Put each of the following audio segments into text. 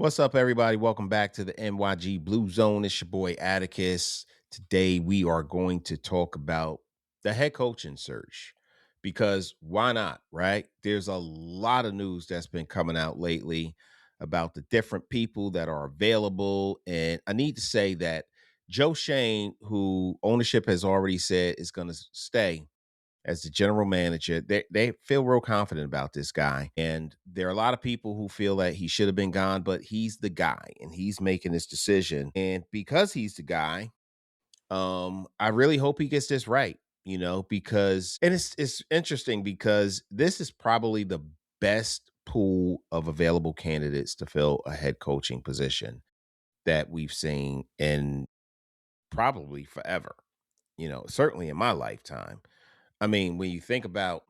What's up, everybody? Welcome back to the NYG Blue Zone. It's your boy Atticus. Today, we are going to talk about the head coaching search because why not, right? There's a lot of news that's been coming out lately about the different people that are available. And I need to say that Joe Shane, who ownership has already said is going to stay as the general manager. They feel real confident about this guy. And there are a lot of people who feel that he should have been gone, but he's the guy and he's making this decision. And because he's the guy, I really hope he gets this right, because and it's interesting because this is probably the best pool of available candidates to fill a head coaching position that we've seen in probably forever, certainly in my lifetime. I mean, when you think about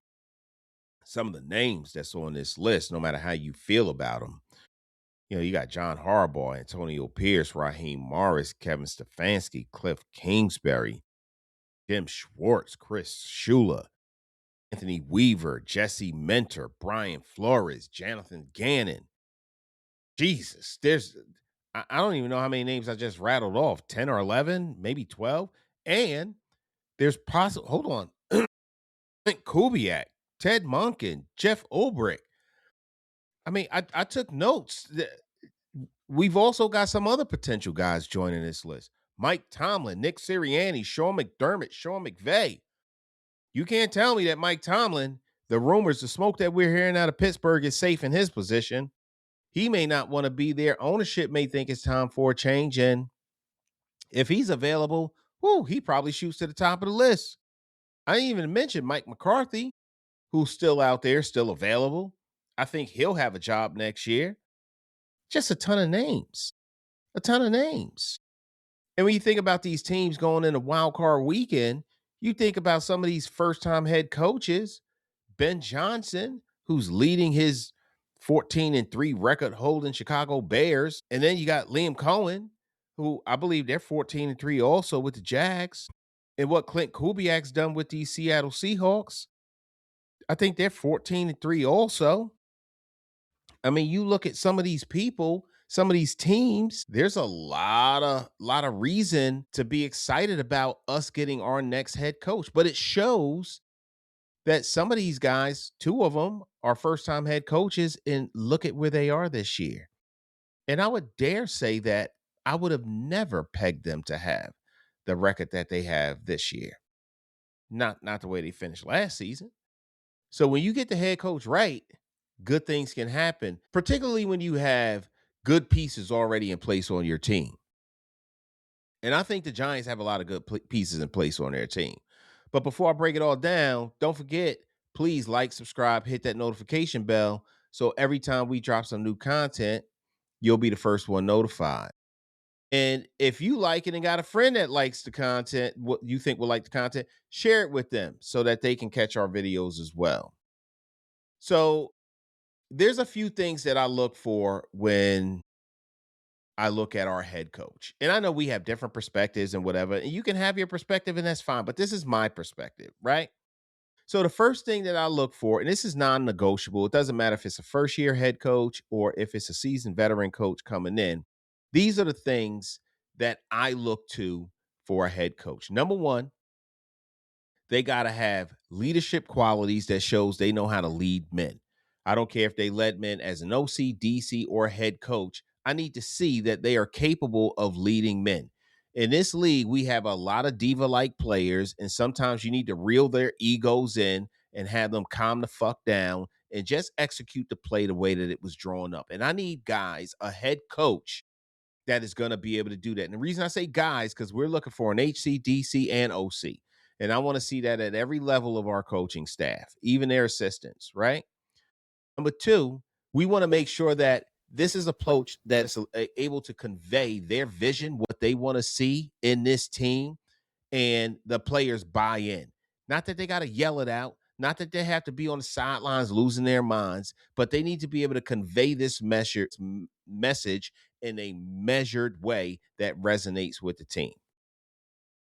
some of the names that's on this list, no matter how you feel about them. You got John Harbaugh, Antonio Pierce, Raheem Morris, Kevin Stefanski, Cliff Kingsbury, Jim Schwartz, Chris Shula, Anthony Weaver, Jesse Mentor, Brian Flores, Jonathan Gannon. Jesus, I don't even know how many names I just rattled off, 10 or 11, maybe 12. And there's possible, hold on, Kubiak, Ted Monken, Jeff Ulbrich. I mean, I took notes. We've also got some other potential guys joining this list. Mike Tomlin, Nick Sirianni, Sean McDermott, Sean McVay. You can't tell me that Mike Tomlin, the rumors, the smoke that we're hearing out of Pittsburgh is safe in his position. He may not want to be there. Ownership may think it's time for a change. And if he's available, he probably shoots to the top of the list. I didn't even mention Mike McCarthy, who's still out there, still available. I think he'll have a job next year. Just a ton of names. A ton of names. And when you think about these teams going into wild card weekend, you think about some of these first time head coaches, Ben Johnson, who's leading his 14-3 record holding Chicago Bears. And then you got Liam Cohen, who I believe they're 14-3 also with the Jags. And what Clint Kubiak's done with these Seattle Seahawks, I think they're 14-3 also. I mean, you look at some of these people, some of these teams, there's a lot of reason to be excited about us getting our next head coach. But it shows that some of these guys, two of them are first-time head coaches, and look at where they are this year. And I would dare say that I would have never pegged them to have the record that they have this year. Not the way they finished last season. So when you get the head coach right, good things can happen, particularly when you have good pieces already in place on your team. And I think the Giants have a lot of good pieces in place on their team. But before I break it all down, don't forget, please like, subscribe, hit that notification bell. So every time we drop some new content, you'll be the first one notified. And if you like it and got a friend that likes the content, what you think will like the content, share it with them so that they can catch our videos as well. So there's a few things that I look for when I look at our head coach. And I know we have different perspectives and whatever, and you can have your perspective and that's fine, but this is my perspective, right? So the first thing that I look for, and this is non-negotiable, it doesn't matter if it's a first year head coach or if it's a seasoned veteran coach coming in. These are the things that I look to for a head coach. Number one, they got to have leadership qualities that shows they know how to lead men. I don't care if they led men as an OC, DC, or head coach. I need to see that they are capable of leading men. In this league, we have a lot of diva-like players, and sometimes you need to reel their egos in and have them calm the fuck down and just execute the play the way that it was drawn up. And I need guys, a head coach that is going to be able to do that. And the reason I say guys, because we're looking for an HC, DC, and OC. And I want to see that at every level of our coaching staff, even their assistants, right? Number two, we want to make sure that this is a coach that's able to convey their vision, what they want to see in this team, and the players buy in. Not that they got to yell it out, not that they have to be on the sidelines losing their minds, but they need to be able to convey this message in a measured way that resonates with the team.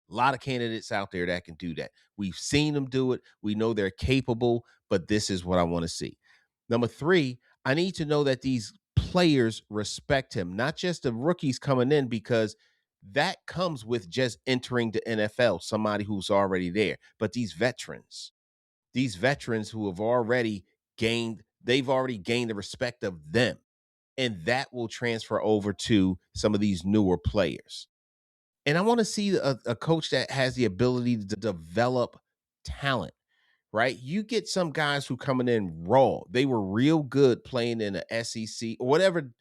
A lot of candidates out there that can do that. We've seen them do it. We know they're capable, but this is what I want to see. Number three, I need to know that these players respect him, not just the rookies coming in, because that comes with just entering the NFL, somebody who's already there. But these veterans who have already they've already gained the respect of them. And that will transfer over to some of these newer players. And I want to see a coach that has the ability to develop talent, right? You get some guys who coming in raw. They were real good playing in the SEC or whatever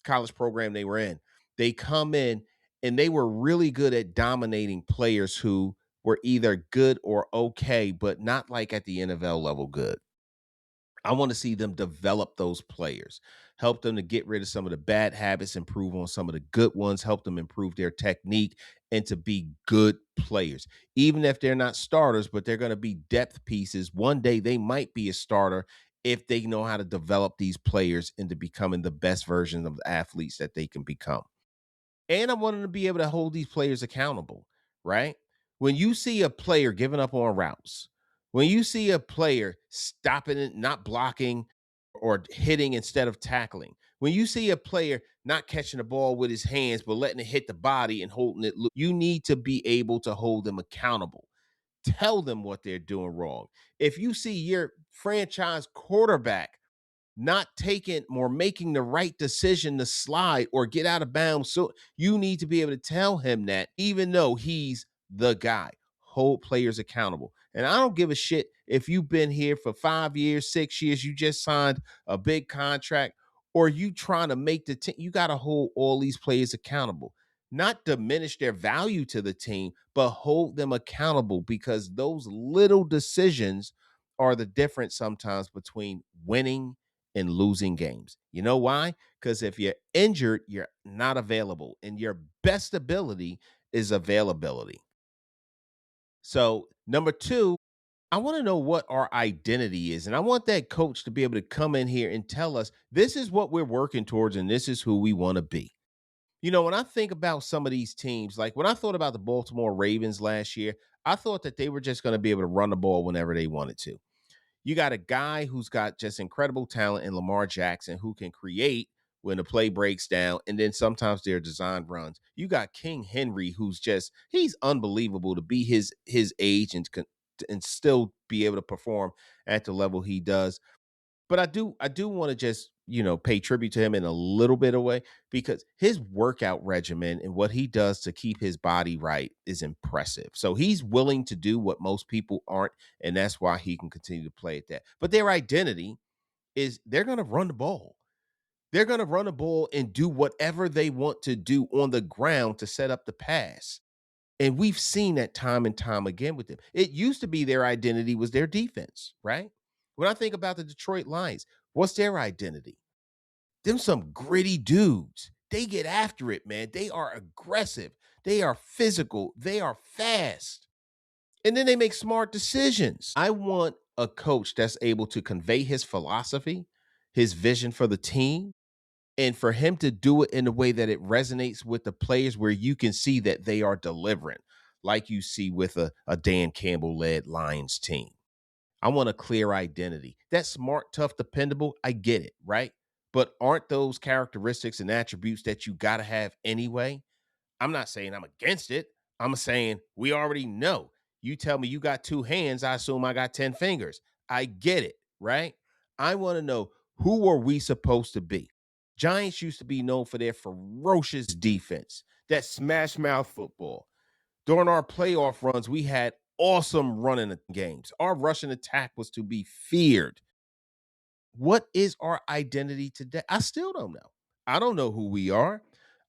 college program they were in. They come in and they were really good at dominating players who were either good or okay, but not like at the NFL level good. I want to see them develop those players, help them to get rid of some of the bad habits, improve on some of the good ones, help them improve their technique, and to be good players. Even if they're not starters, but they're going to be depth pieces. One day they might be a starter if they know how to develop these players into becoming the best version of the athletes that they can become. And I want them to be able to hold these players accountable, right? When you see a player giving up on routes, when you see a player stopping it, not blocking or hitting instead of tackling, when you see a player not catching the ball with his hands, but letting it hit the body and holding it loose, you need to be able to hold them accountable. Tell them what they're doing wrong. If you see your franchise quarterback not taking or making the right decision to slide or get out of bounds. So you need to be able to tell him that, even though he's the guy. Hold players accountable. And I don't give a shit if you've been here for 5 years, 6 years, you just signed a big contract, or you trying to make the team. You got to hold all these players accountable. Not diminish their value to the team, but hold them accountable, because those little decisions are the difference sometimes between winning and losing games. You know why? Because if you're injured, you're not available, and your best ability is availability. So, number two, I want to know what our identity is. And I want that coach to be able to come in here and tell us this is what we're working towards and this is who we want to be. When I think about some of these teams, like when I thought about the Baltimore Ravens last year, I thought that they were just going to be able to run the ball whenever they wanted to. You got a guy who's got just incredible talent in Lamar Jackson, who can create when the play breaks down, and then sometimes they're designed runs. You got King Henry, who's he's unbelievable to be his age and still be able to perform at the level he does. But I do want to just pay tribute to him in a little bit of way, because his workout regimen and what he does to keep his body right is impressive. So he's willing to do what most people aren't, and that's why he can continue to play at that. But their identity is they're going to run the ball. They're going to run the ball and do whatever they want to do on the ground to set up the pass. And we've seen that time and time again with them. It used to be their identity was their defense, right? When I think about the Detroit Lions, what's their identity? Them some gritty dudes. They get after it, man. They are aggressive. They are physical. They are fast. And then they make smart decisions. I want a coach that's able to convey his philosophy, his vision for the team, and for him to do it in a way that it resonates with the players, where you can see that they are delivering, like you see with a Dan Campbell led Lions team. I want a clear identity. That's smart, tough, dependable. I get it, right? But aren't those characteristics and attributes that you got to have anyway? I'm not saying I'm against it. I'm saying we already know. You tell me you got two hands, I assume I got 10 fingers. I get it, right? I want to know, who are we supposed to be? Giants used to be known for their ferocious defense, that smash mouth football. During our playoff runs, we had awesome running games. Our rushing attack was to be feared. What is our identity today? I still don't know. I don't know who we are.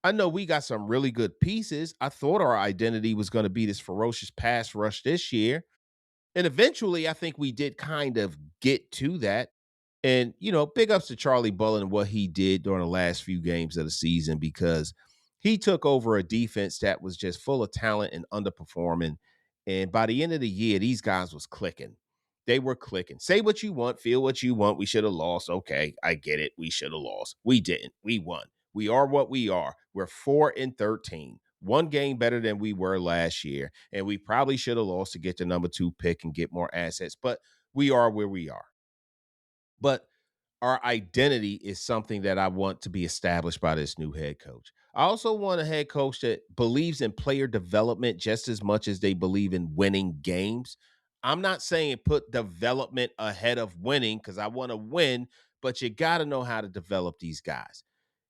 I know we got some really good pieces. I thought our identity was going to be this ferocious pass rush this year. And eventually, I think we did kind of get to that. And, big ups to Charlie Bullen and what he did during the last few games of the season, because he took over a defense that was just full of talent and underperforming. And by the end of the year, these guys was clicking. They were clicking. Say what you want, feel what you want. We should have lost. Okay, I get it. We should have lost. We didn't. We won. We are what we are. We're 4-13. One game better than we were last year. And we probably should have lost to get the number 2 pick and get more assets. But we are where we are. But our identity is something that I want to be established by this new head coach. I also want a head coach that believes in player development just as much as they believe in winning games. I'm not saying put development ahead of winning because I want to win, but you got to know how to develop these guys.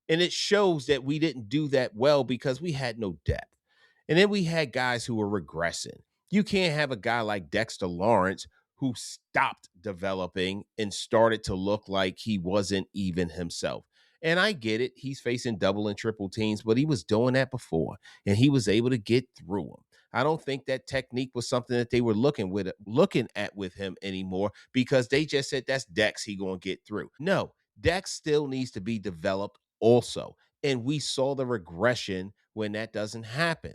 And it shows that we didn't do that well because we had no depth. And then we had guys who were regressing. You can't have a guy like Dexter Lawrence who stopped developing and started to look like he wasn't even himself. And I get it. He's facing double and triple teams, but he was doing that before and he was able to get through them. I don't think that technique was something that they were looking at with him anymore because they just said that's Dex he going to get through. No, Dex still needs to be developed also. And we saw the regression when that doesn't happen.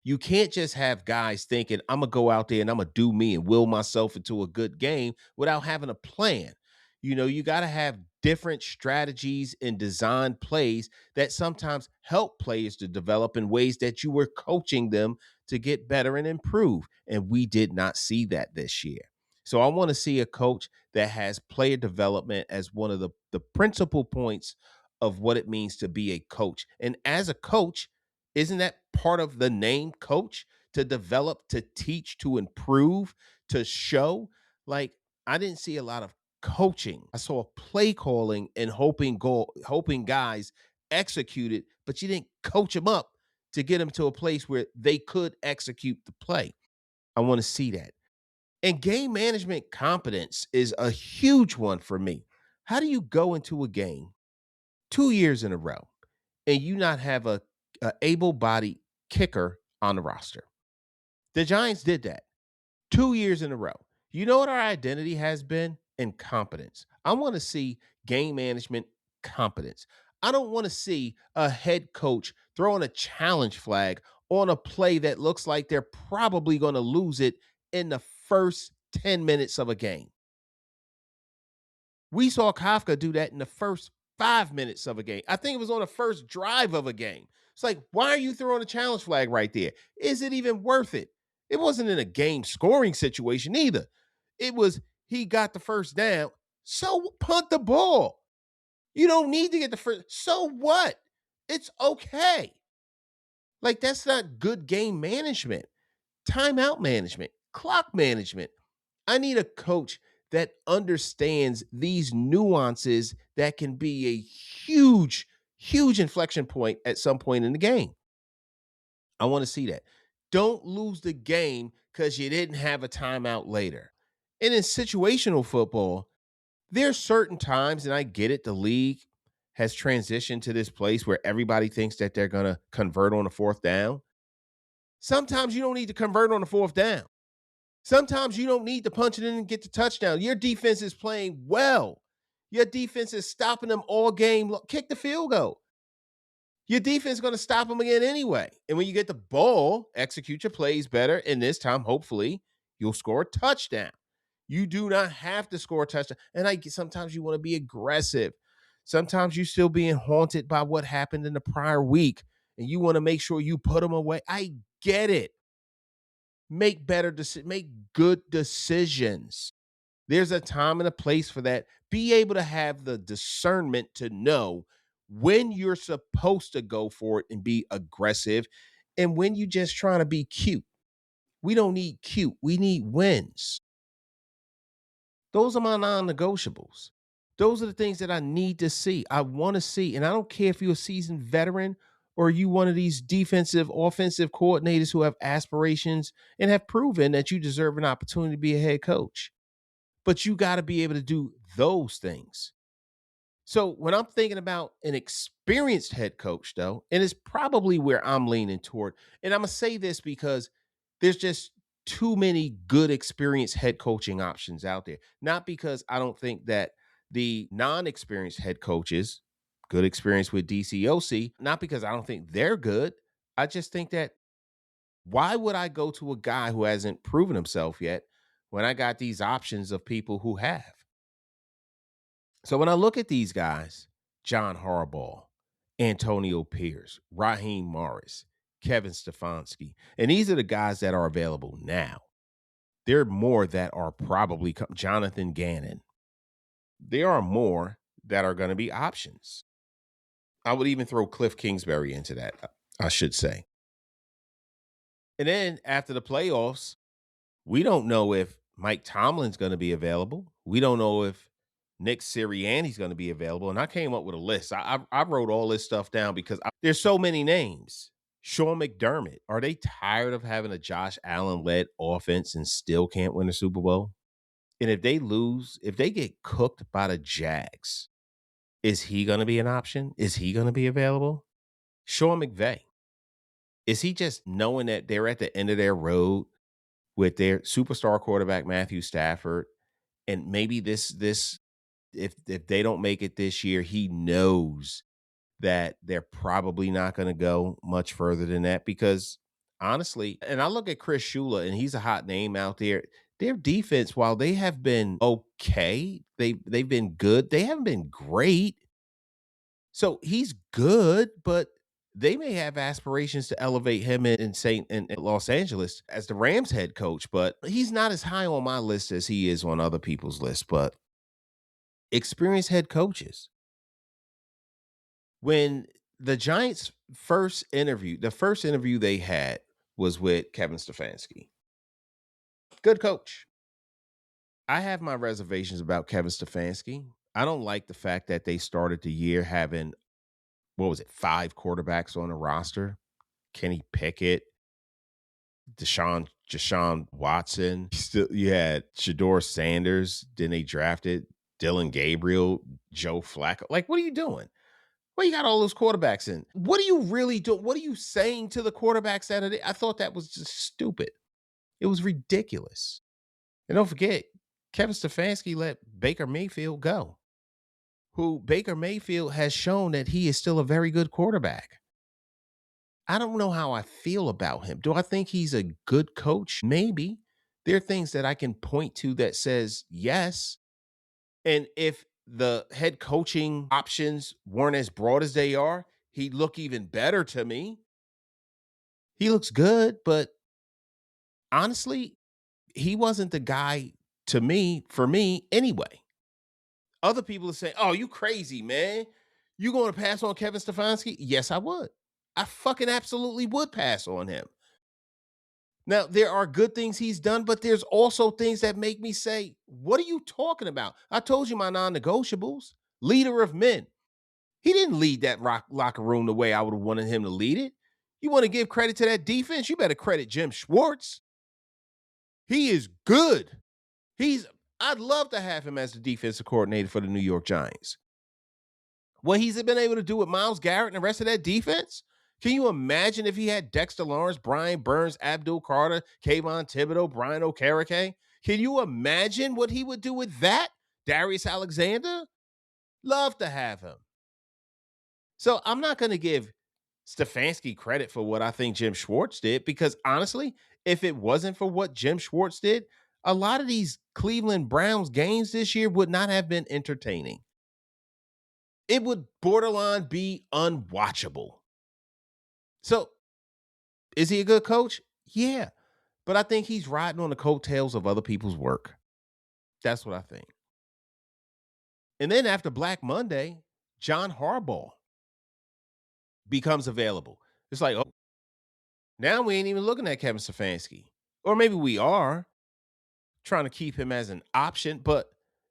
You can't just have guys thinking, I'm going to go out there and I'm going to do me and will myself into a good game without having a plan. You got to have different strategies and design plays that sometimes help players to develop in ways that you were coaching them to get better and improve. And we did not see that this year. So I want to see a coach that has player development as one of the principal points of what it means to be a coach. And as a coach, isn't that part of the name coach to develop, to teach, to improve, to show? Like, I didn't see a lot of coaching. I saw play calling and hoping guys executed, but you didn't coach them up to get them to a place where they could execute the play. I want to see that. And game management competence is a huge one for me. How do you go into a game 2 years in a row and you not have a able-bodied kicker on the roster? The Giants did that 2 years in a row. You know what our identity has been? Incompetence. I want to see game management competence. I don't want to see a head coach throwing a challenge flag on a play that looks like they're probably going to lose it in the first 10 minutes of a game. We saw Kafka do that in the first 5 minutes of a game. I think it was on the first drive of a game. It's like, why are you throwing a challenge flag right there? Is it even worth it? It wasn't in a game scoring situation either. It was he got the first down. So punt the ball. You don't need to get the first. So what? It's okay. Like, that's not good game management, timeout management, clock management. I need a coach that understands these nuances that can be a huge, huge inflection point at some point in the game. I want to see that. Don't lose the game because you didn't have a timeout later. And in situational football, there's certain times, and I get it, the league has transitioned to this place where everybody thinks that they're going to convert on a fourth down. Sometimes you don't need to convert on a fourth down. Sometimes you don't need to punch it in and get the touchdown. Your defense is playing well. Your defense is stopping them all game. Kick the field goal. Your defense is going to stop them again anyway. And when you get the ball, execute your plays better. And this time, hopefully, you'll score a touchdown. You do not have to score a touchdown. And sometimes you want to be aggressive. Sometimes you're still being haunted by what happened in the prior week. And you want to make sure you put them away. I get it. Make good decisions. There's a time and a place for that. Be able to have the discernment to know when you're supposed to go for it and be aggressive and when you just trying to be cute. We don't need cute. We need wins. Those are my non-negotiables. Those are the things that I need to see. I want to see. And I don't care if you're a seasoned veteran or you one of these defensive, offensive coordinators who have aspirations and have proven that you deserve an opportunity to be a head coach. But you got to be able to do those things. So when I'm thinking about an experienced head coach, though, and it's probably where I'm leaning toward, and I'm going to say this because there's just too many good experienced head coaching options out there. Not because I don't think that the non-experienced head coaches, good experience with DCOC, not because I don't think they're good. I just think that why would I go to a guy who hasn't proven himself yet when I got these options of people who have? So when I look at these guys, John Harbaugh, Antonio Pierce, Raheem Morris, Kevin Stefanski, and these are the guys that are available now. There are more that are probably Jonathan Gannon. there are more that are going to be options. I would even throw Cliff Kingsbury into that, I should say. And then after the playoffs, we don't know if Mike Tomlin's going to be available. We don't know if Nick Sirianni's going to be available. And I came up with a list. I wrote all this stuff down because there's so many names. Sean McDermott. Are they tired of having a Josh Allen led offense and still can't win a Super Bowl? And if they lose, if they get cooked by the Jags, is he going to be an option? Is he going to be available? Sean McVay. Is he just knowing that they're at the end of their road with their superstar quarterback Matthew Stafford, and maybe this if they don't make it this year, he knows that they're probably not going to go much further than that because honestly, and I look at Chris Shula and he's a hot name out there. Their defense, while they have been okay, they've been good. They haven't been great. So he's good, but they may have aspirations to elevate him in Los Angeles as the Rams head coach, but he's not as high on my list as he is on other people's list. But experienced head coaches. When the Giants the first interview they had was with Kevin Stefanski. Good coach. I have my reservations about Kevin Stefanski. I don't like the fact that they started the year having, what was it, 5 quarterbacks on the roster. Kenny Pickett, Deshaun Watson. You had Shador Sanders. Then they drafted Dylan Gabriel, Joe Flacco. Like, what are you doing? Well, you got all those quarterbacks in. What are you really doing? What are you saying to the quarterbacks that are there? I thought that was just stupid. It was ridiculous. And don't forget, Kevin Stefanski let Baker Mayfield go, who Baker Mayfield has shown that he is still a very good quarterback. I don't know how I feel about him. Do I think he's a good coach? Maybe. There are things that I can point to that says yes. And if the head coaching options weren't as broad as they are, he'd look even better to me. He looks good, but honestly, he wasn't the guy to me, for me anyway. Other people are saying, "Oh, you crazy, man. You going to pass on Kevin Stefanski?" Yes, I would. I fucking absolutely would pass on him. Now, there are good things he's done, but there's also things that make me say, "What are you talking about?" I told you my non-negotiables. Leader of men. He didn't lead that locker room the way I would have wanted him to lead it. You want to give credit to that defense? You better credit Jim Schwartz. He is good. I'd love to have him as the defensive coordinator for the New York Giants. What he's been able to do with Myles Garrett and the rest of that defense? Can you imagine if he had Dexter Lawrence, Brian Burns, Abdul Carter, Kayvon Thibodeau, Brian Okereke? Can you imagine what he would do with that? Darius Alexander? Love to have him. So I'm not going to give Stefanski credit for what I think Jim Schwartz did because honestly, if it wasn't for what Jim Schwartz did, a lot of these Cleveland Browns games this year would not have been entertaining. It would borderline be unwatchable. So, is he a good coach? Yeah. But I think he's riding on the coattails of other people's work. That's what I think. And then after Black Monday, John Harbaugh becomes available. It's like, oh, now we ain't even looking at Kevin Stefanski. Or maybe we are trying to keep him as an option, but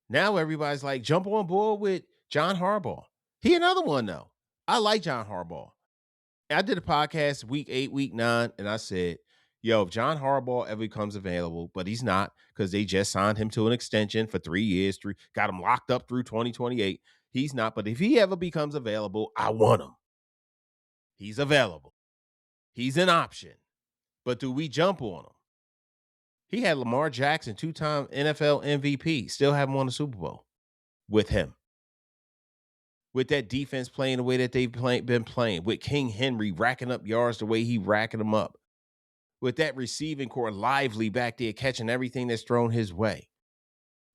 now everybody's like, jump on board with John Harbaugh. He another one, though. I like John Harbaugh. I did a podcast week 8, week 9, and I said, yo, if John Harbaugh ever becomes available, but he's not because they just signed him to an extension for 3 years, got him locked up through 2028. He's not, but if he ever becomes available, I want him. He's available. He's an option. But do we jump on him? He had Lamar Jackson, 2-time NFL MVP, still haven't won a Super Bowl with him. With that defense playing the way that they've been playing, with King Henry racking up yards the way he racking them up, with that receiving core lively back there catching everything that's thrown his way.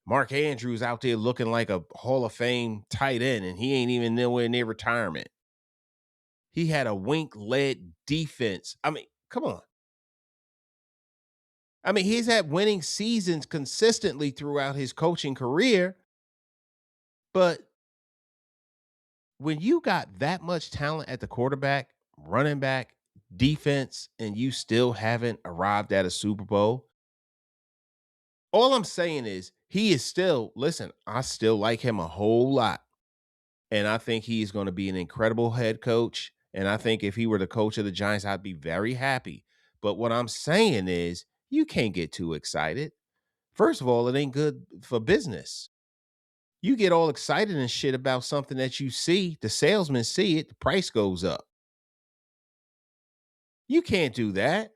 Mark Andrews out there looking like a Hall of Fame tight end, and he ain't even nowhere near retirement. He had a Wink-led defense. I mean, come on. I mean, he's had winning seasons consistently throughout his coaching career. But when you got that much talent at the quarterback, running back, defense, and you still haven't arrived at a Super Bowl, all I'm saying is he is still, listen, I still like him a whole lot. And I think he's going to be an incredible head coach. And I think if he were the coach of the Giants, I'd be very happy. But what I'm saying is, you can't get too excited. First of all, it ain't good for business. You get all excited and shit about something that you see, the salesmen see it, the price goes up. You can't do that.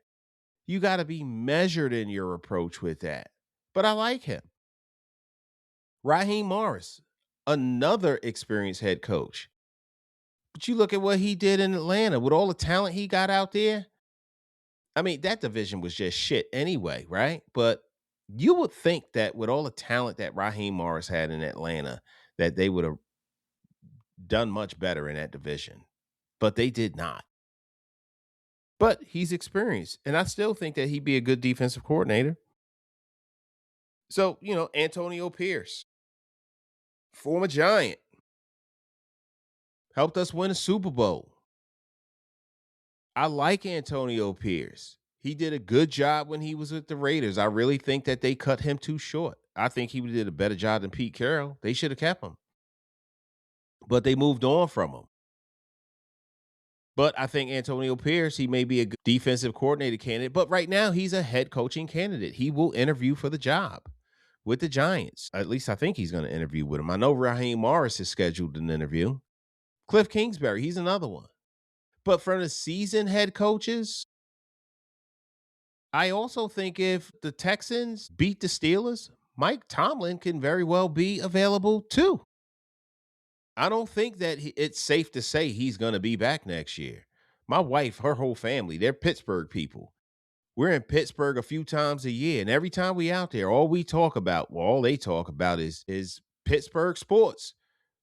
You got to be measured in your approach with that. But I like him. Raheem Morris, another experienced head coach. But you look at what he did in Atlanta with all the talent he got out there. I mean, that division was just shit anyway, right? But you would think that with all the talent that Raheem Morris had in Atlanta, that they would have done much better in that division. But they did not. But he's experienced. And I still think that he'd be a good defensive coordinator. So, Antonio Pierce, former Giant, helped us win a Super Bowl. I like Antonio Pierce. He did a good job when he was with the Raiders. I really think that they cut him too short. I think he did a better job than Pete Carroll. They should have kept him, but they moved on from him. But I think Antonio Pierce, he may be a good defensive coordinator candidate, but right now he's a head coaching candidate. He will interview for the job with the Giants. At least I think he's going to interview with him. I know Raheem Morris is scheduled an interview. Cliff Kingsbury, he's another one. But for the seasoned head coaches, I also think if the Texans beat the Steelers, Mike Tomlin can very well be available too. I don't think that it's safe to say he's going to be back next year. My wife, her whole family, they're Pittsburgh people. We're in Pittsburgh a few times a year, and every time we out there, all we talk about, well, all they talk about is Pittsburgh sports.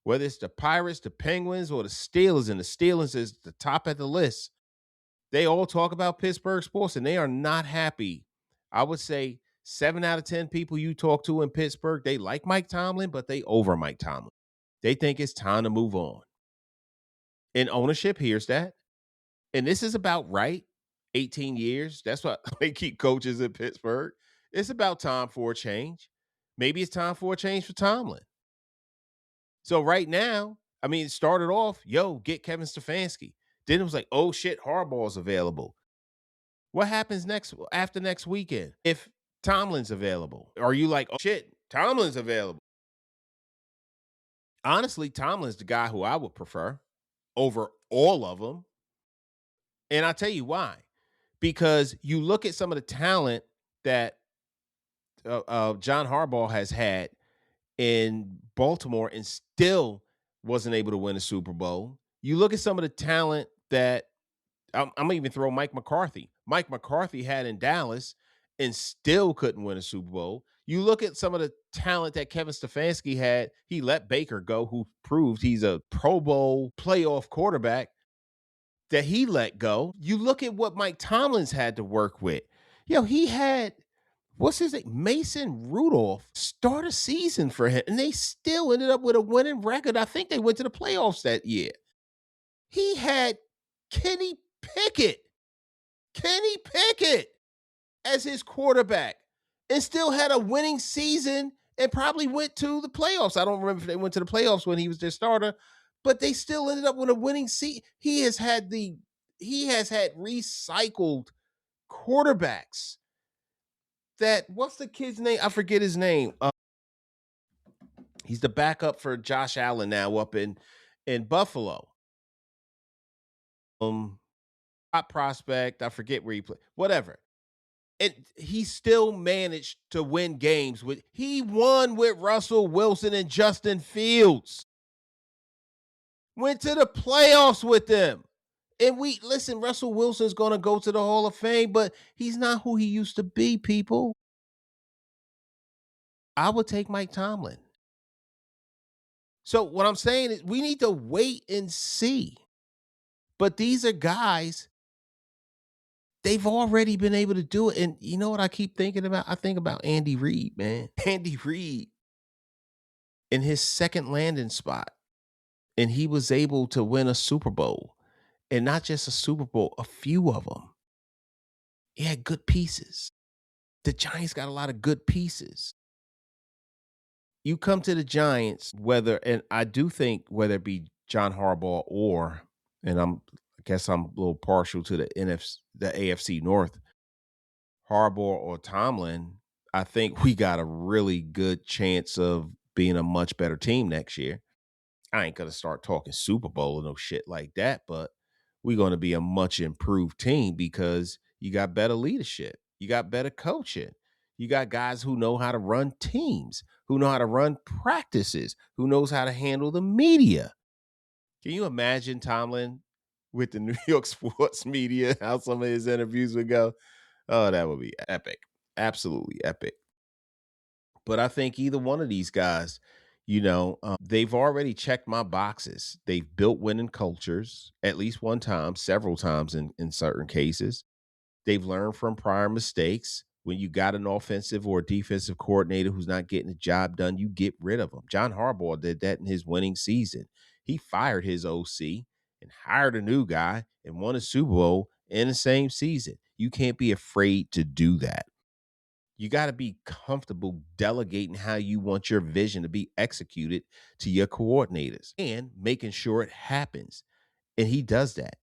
Whether it's the Pirates, the Penguins, or the Steelers, and the Steelers is the top of the list. They all talk about Pittsburgh sports, and they are not happy. I would say 7 out of 10 people you talk to in Pittsburgh, they like Mike Tomlin, but they over Mike Tomlin. They think it's time to move on. And ownership hears that. And this is about right. 18 years. That's why they keep coaches in Pittsburgh. It's about time for a change. Maybe it's time for a change for Tomlin. So right now, I mean, it started off, get Kevin Stefanski. Then it was like, oh shit, Harbaugh's available. What happens next after next weekend if Tomlin's available? Are you like, oh shit, Tomlin's available? Honestly, Tomlin's the guy who I would prefer over all of them. And I'll tell you why. Because you look at some of the talent that John Harbaugh has had in Baltimore and still wasn't able to win a Super Bowl. You look at some of the talent that I'm going to even throw Mike McCarthy. Mike McCarthy had in Dallas and still couldn't win a Super Bowl. You look at some of the talent that Kevin Stefanski had. He let Baker go, who proved he's a Pro Bowl playoff quarterback that he let go. You look at what Mike Tomlin's had to work with. He had, what's his name? Mason Rudolph start a season for him, and they still ended up with a winning record. I think they went to the playoffs that year. He had Kenny Pickett as his quarterback and still had a winning season and probably went to the playoffs. I don't remember if they went to the playoffs when he was their starter, but they still ended up with a winning season. He has had recycled quarterbacks. That, what's the kid's name? I forget his name. He's the backup for Josh Allen now up in Buffalo. Top prospect. I forget where he played. Whatever. And he still managed to win games he won with Russell Wilson and Justin Fields. Went to the playoffs with them. And listen, Russell Wilson's going to go to the Hall of Fame, but he's not who he used to be, people. I would take Mike Tomlin. So what I'm saying is we need to wait and see. But these are guys, they've already been able to do it. And you know what I keep thinking about? I think about Andy Reid, man. Andy Reid in his second landing spot, and he was able to win a Super Bowl, and not just a Super Bowl, a few of them. He had good pieces. The Giants got a lot of good pieces. You come to the Giants, whether and I do think whether it be John Harbaugh or and I guess I'm a little partial to the AFC North, Harbaugh or Tomlin, I think we got a really good chance of being a much better team next year. I ain't gonna start talking Super Bowl or no shit like that, but we're gonna be a much improved team because you got better leadership, you got better coaching, you got guys who know how to run teams, who know how to run practices, who knows how to handle the media. Can you imagine Tomlin with the New York sports media, how some of his interviews would go? Oh, that would be epic. Absolutely epic. But I think either one of these guys, they've already checked my boxes. They've built winning cultures at least one time, several times in certain cases. They've learned from prior mistakes. When you got an offensive or defensive coordinator who's not getting the job done, you get rid of them. John Harbaugh did that in his winning season. He fired his OC and hired a new guy and won a Super Bowl in the same season. You can't be afraid to do that. You got to be comfortable delegating how you want your vision to be executed to your coordinators and making sure it happens. And he does that.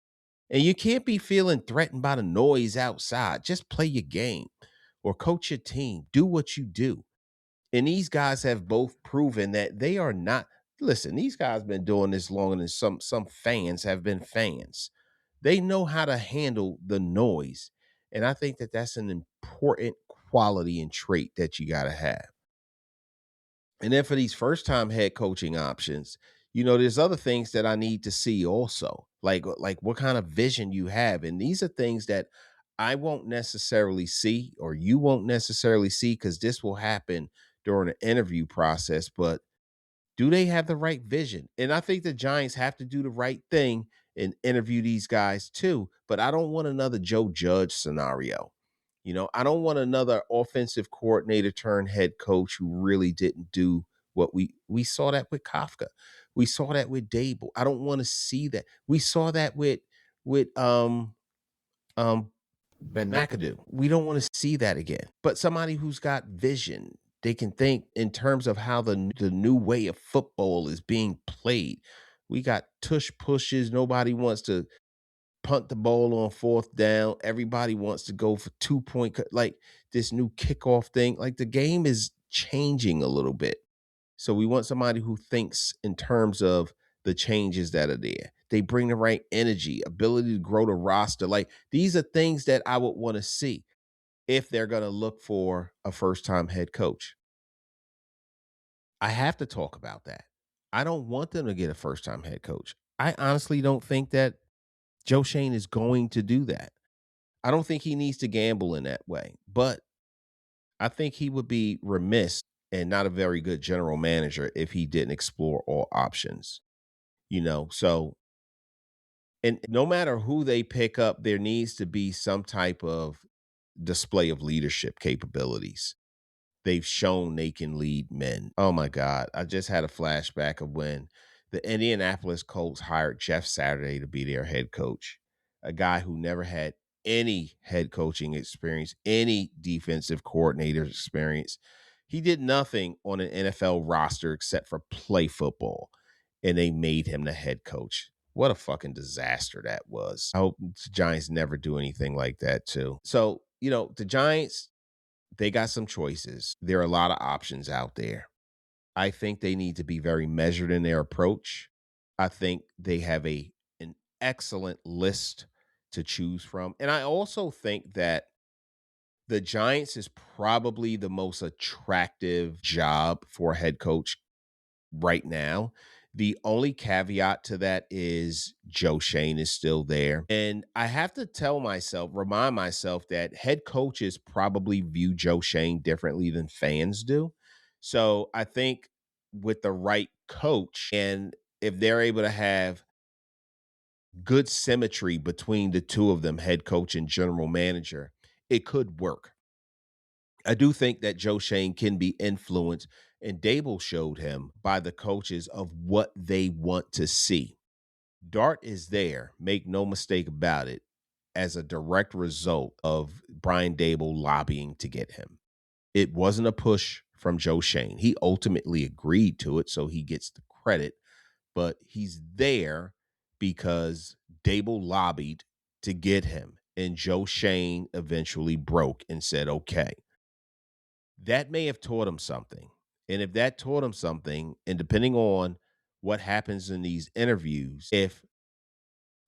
And you can't be feeling threatened by the noise outside. Just play your game or coach your team. Do what you do. And these guys have both proven that they are not. Listen, these guys been doing this longer than some fans have been fans. They know how to handle the noise, and I think that that's an important quality and trait that you got to have. And then for these first time head coaching options, there's other things that I need to see also, like what kind of vision you have, and these are things that I won't necessarily see, or you won't necessarily see, because this will happen during the interview process. But do they have the right vision? And I think the Giants have to do the right thing and interview these guys too. But I don't want another Joe Judge scenario. I don't want another offensive coordinator turned head coach who really didn't do what we saw that with Kafka. We saw that with Dable. I don't want to see that. We saw that with um Ben McAdoo. McAdoo. We don't want to see that again. But somebody who's got vision, they can think in terms of how the new way of football is being played. We got tush pushes. Nobody wants to punt the ball on fourth down. Everybody wants to go for 2 point, like this new kickoff thing. Like the game is changing a little bit. So we want somebody who thinks in terms of the changes that are there. They bring the right energy, ability to grow the roster. Like these are things that I would want to see if they're going to look for a first time head coach. I have to talk about that. I don't want them to get a first time head coach. I honestly don't think that Joe Shane is going to do that. I don't think he needs to gamble in that way, but I think he would be remiss and not a very good general manager if he didn't explore all options. So and no matter who they pick up, there needs to be some type of display of leadership capabilities. They've shown they can lead men. Oh my God. I just had a flashback of when the Indianapolis Colts hired Jeff Saturday to be their head coach, a guy who never had any head coaching experience, any defensive coordinator experience. He did nothing on an NFL roster except for play football, and they made him the head coach. What a fucking disaster that was. I hope the Giants never do anything like that, too. So, the Giants, they got some choices. There are a lot of options out there. I think they need to be very measured in their approach. I think they have an excellent list to choose from. And I also think that the Giants is probably the most attractive job for a head coach right now. The only caveat to that is Joe Shane is still there. And I have to remind myself that head coaches probably view Joe Shane differently than fans do. So I think with the right coach, and if they're able to have good symmetry between the two of them, head coach and general manager, it could work. I do think that Joe Shane can be influenced, and Dable showed him by the coaches of what they want to see. Dart is there, make no mistake about it, as a direct result of Brian Dable lobbying to get him. It wasn't a push from Joe Shane. He ultimately agreed to it, so he gets the credit, but he's there because Dable lobbied to get him, and Joe Shane eventually broke and said, okay. That may have taught him something. And if that taught him something, and depending on what happens in these interviews, if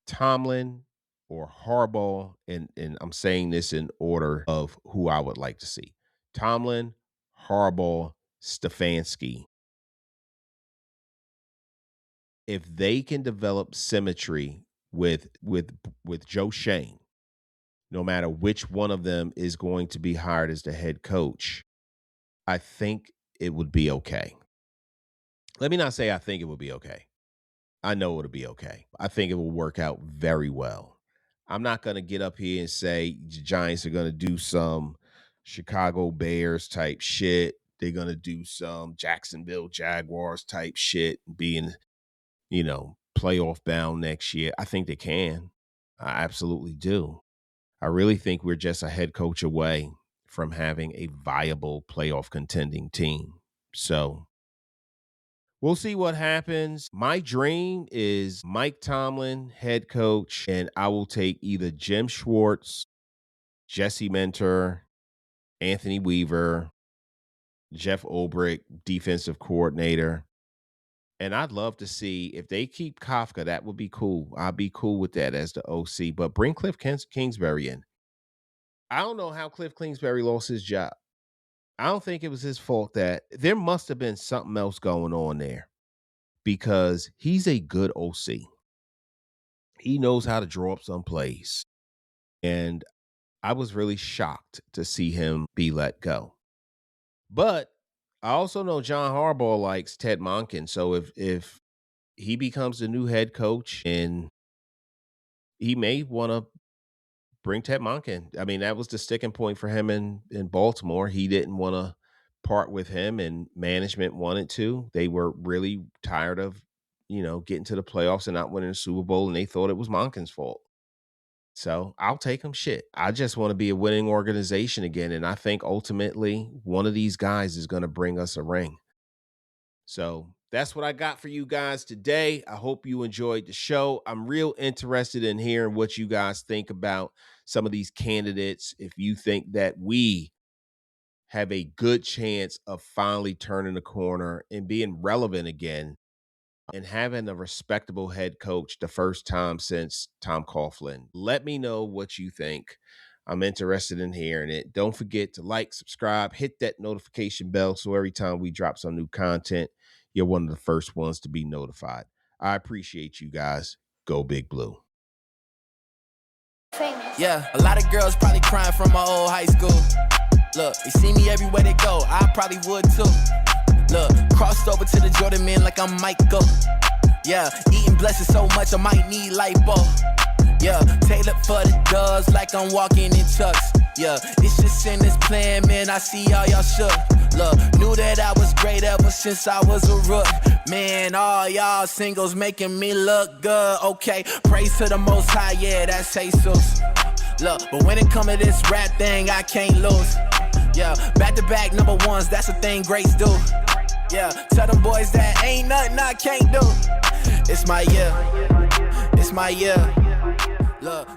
Tomlin or Harbaugh, and I'm saying this in order of who I would like to see. Tomlin, Harbaugh, Stefanski. If they can develop symmetry with Joe Shane, no matter which one of them is going to be hired as the head coach, I think it would be okay. Let me not say I think it would be okay. I know it'll be okay. I think it will work out very well. I'm not going to get up here and say the Giants are going to do some Chicago Bears type shit. They're going to do some Jacksonville Jaguars type shit, being, playoff bound next year. I think they can. I absolutely do. I really think we're just a head coach away from having a viable playoff contending team. So we'll see what happens. My dream is Mike Tomlin, head coach, and I will take either Jim Schwartz, Jesse Mentor, Anthony Weaver, Jeff Ulbrich, defensive coordinator. And I'd love to see if they keep Kafka. That would be cool. I'd be cool with that as the OC. But bring Cliff Kingsbury in. I don't know how Cliff Kingsbury lost his job. I don't think it was his fault. That there must have been something else going on there, because he's a good OC. He knows how to draw up some plays. And I was really shocked to see him be let go. But I also know John Harbaugh likes Ted Monken. So if he becomes the new head coach, and he may want to bring Ted Monken. I mean, that was the sticking point for him in Baltimore. He didn't want to part with him, and management wanted to. They were really tired of, getting to the playoffs and not winning the Super Bowl, and they thought it was Monken's fault. So I'll take him. Shit. I just want to be a winning organization again, and I think ultimately one of these guys is going to bring us a ring. So that's what I got for you guys today. I hope you enjoyed the show. I'm real interested in hearing what you guys think about some of these candidates. If you think that we have a good chance of finally turning the corner and being relevant again, and having a respectable head coach the first time since Tom Coughlin. Let me know what you think. I'm interested in hearing it. Don't forget to like, subscribe, hit that notification bell so every time we drop some new content, you're one of the first ones to be notified. I appreciate you guys. Go Big Blue. Yeah, a lot of girls probably crying from my old high school. Look, they see me everywhere they go. I probably would too. Look, crossed over to the Jordan man like I'm Michael. Yeah, eating blessings so much I might need lipo. Yeah, tailored for the doves like I'm walking in chucks. Yeah, it's just in this plan, man, I see all y'all shook. Look, knew that I was great ever since I was a rook. Man, all y'all singles making me look good. Okay, praise to the Most High, yeah, that's Jesus. Look, but when it come to this rap thing, I can't lose. Yeah, back-to-back number ones, that's the thing greats do. Yeah, tell them boys that ain't nothing I can't do. It's my year. It's my year. Look.